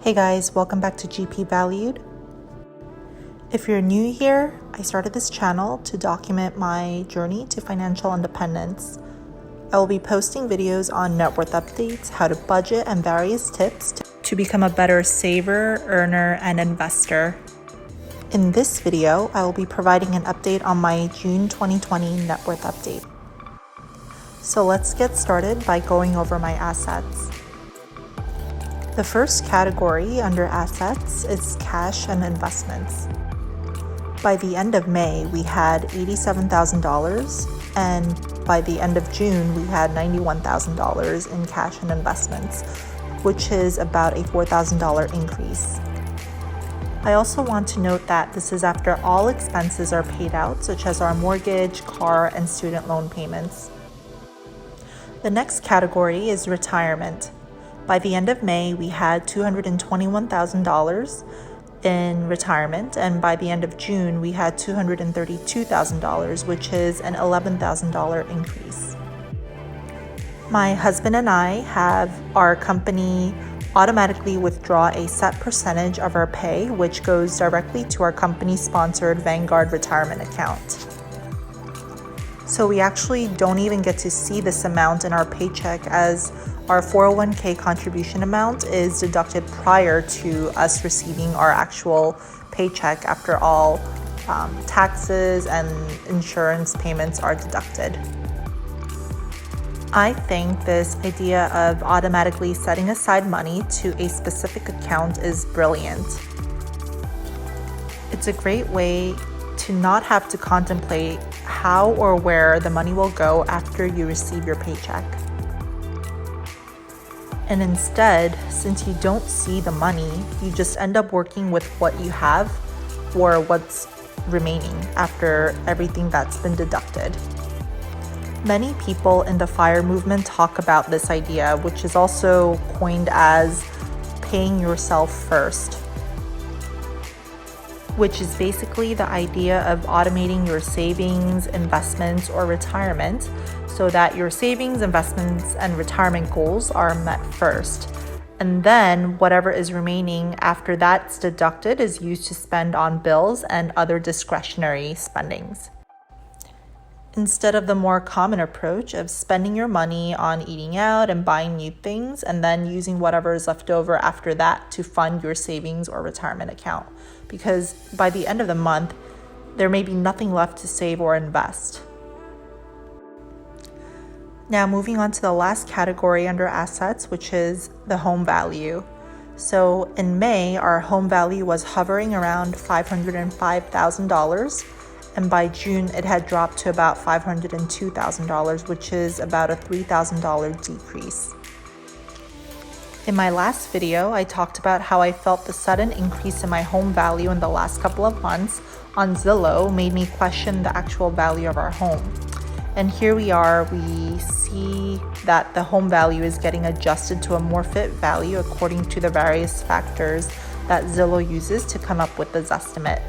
Hey guys, welcome back to GP Valued. If you're new here, I started this channel to document my journey to financial independence. I will be posting videos on net worth updates, how to budget, and various tips to become a better saver, earner, and investor. In this video, I will be providing an update on my June 2020 net worth update. So let's get started by going over my assets. The first category under assets is cash and investments. By the end of May, we had $87,000, and by the end of June, we had $91,000 in cash and investments, which is about a $4,000 increase. I also want to note that this is after all expenses are paid out, such as our mortgage, car, and student loan payments. The next category is retirement. By the end of May, we had $221,000 in retirement, and by the end of June, we had $232,000, which is an $11,000 increase. My husband and I have our company automatically withdraw a set percentage of our pay, which goes directly to our company-sponsored Vanguard retirement account. So we actually don't even get to see this amount in our paycheck, as our 401k contribution amount is deducted prior to us receiving our actual paycheck after all taxes and insurance payments are deducted. I think this idea of automatically setting aside money to a specific account is brilliant. It's a great way to not have to contemplate how or where the money will go after you receive your paycheck. And instead, since you don't see the money, you just end up working with what you have or what's remaining after everything that's been deducted. Many people in the FIRE movement talk about this idea, which is also coined as paying yourself first, which is basically the idea of automating your savings, investments, or retirement so that your savings, investments, and retirement goals are met first. And then whatever is remaining after that's deducted is used to spend on bills and other discretionary spendings, instead of the more common approach of spending your money on eating out and buying new things and then using whatever is left over after that to fund your savings or retirement account. Because by the end of the month, there may be nothing left to save or invest. Now moving on to the last category under assets, which is the home value. So in May, our home value was hovering around $505,000. And by June, it had dropped to about $502,000, which is about a $3,000 decrease. In my last video, I talked about how I felt the sudden increase in my home value in the last couple of months on Zillow made me question the actual value of our home. And here we are, we see that the home value is getting adjusted to a more fit value according to the various factors that Zillow uses to come up with this estimate.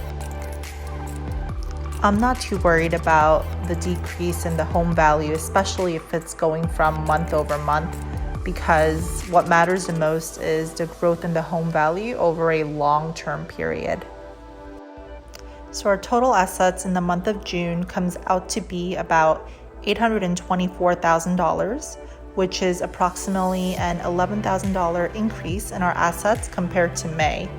I'm not too worried about the decrease in the home value, especially if it's going from month over month, because what matters the most is the growth in the home value over a long-term period. So our total assets in the month of June comes out to be about $824,000, which is approximately an $11,000 increase in our assets compared to May.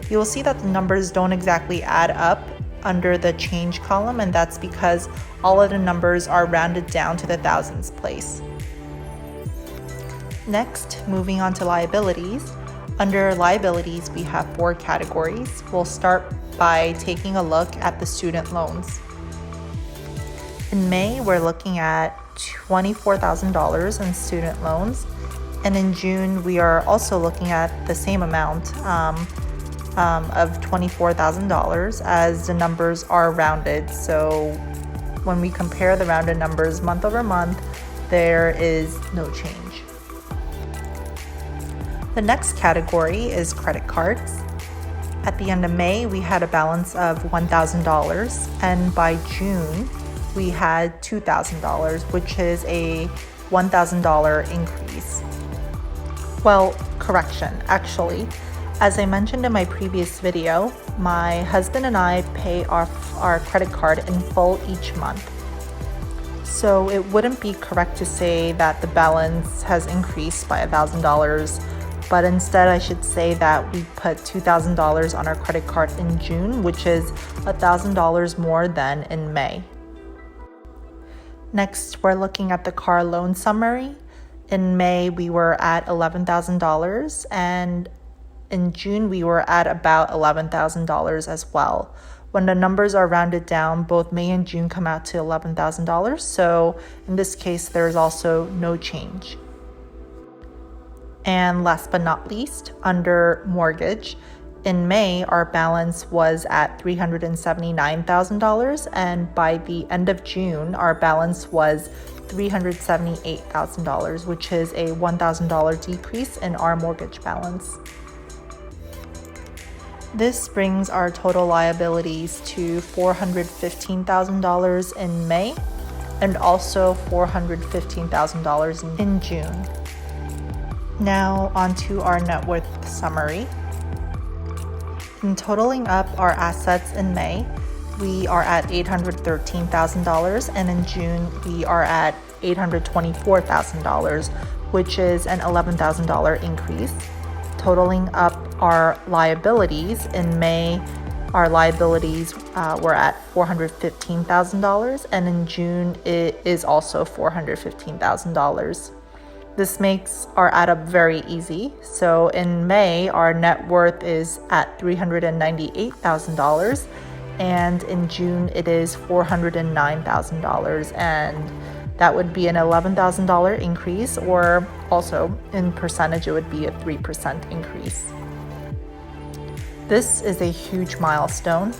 You will see that the numbers don't exactly add up under the change column, and that's because all of the numbers are rounded down to the thousands place. Next, moving on to liabilities. Under liabilities, we have 4 categories. We'll start by taking a look at the student loans. In May, we're looking at $24,000 in student loans, and in June, we are also looking at the same amount of $24,000, as the numbers are rounded. So when we compare the rounded numbers month over month, there is no change. The next category is credit cards. At the end of May, we had a balance of $1,000, and by June, we had $2,000, which is a $1,000 increase. Well, correction, actually, As I mentioned in my previous video, my husband and I pay off our credit card in full each month. So it wouldn't be correct to say that the balance has increased by $1,000, but instead I should say that we put $2,000 on our credit card in June, which is $1,000 more than in May. Next, we're looking at the car loan summary. In May, we were at $11,000, and in June, we were at about $11,000 as well. When the numbers are rounded down, both May and June come out to $11,000. So in this case, there's also no change. And last but not least, under mortgage, in May, our balance was at $379,000. And by the end of June, our balance was $378,000, which is a $1,000 decrease in our mortgage balance. This brings our total liabilities to $415,000 in May and also $415,000 in June. Now onto our net worth summary. In totaling up our assets in May, we are at $813,000, and in June we are at $824,000, which is an $11,000 increase. Totaling up our liabilities, in May, our liabilities were at $415,000, and in June it is also $415,000. This makes our add up very easy. So in May, our net worth is at $398,000, and in June it is $409,000, and that would be an $11,000 increase, or also in percentage, it would be a 3% increase. This is a huge milestone.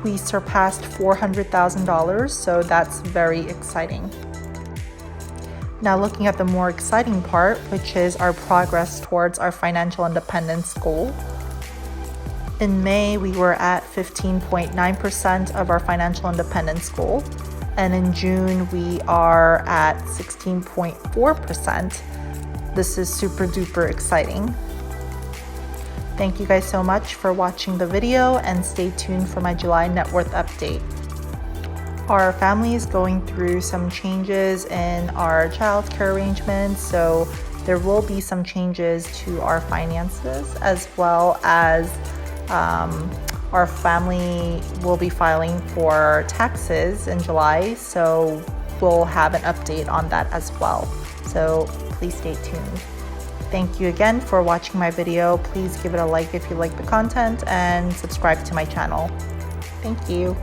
We surpassed $400,000, so that's very exciting. Now looking at the more exciting part, which is our progress towards our financial independence goal. In May, we were at 15.9% of our financial independence goal, and in June, we are at 16.4%. This is super duper exciting. Thank you guys so much for watching the video, and stay tuned for my July net worth update. Our family is going through some changes in our childcare arrangements, so there will be some changes to our finances, as well as our family will be filing for taxes in July, so we'll have an update on that as well. So please stay tuned. Thank you again for watching my video. Please give it a like if you like the content, and subscribe to my channel. Thank you.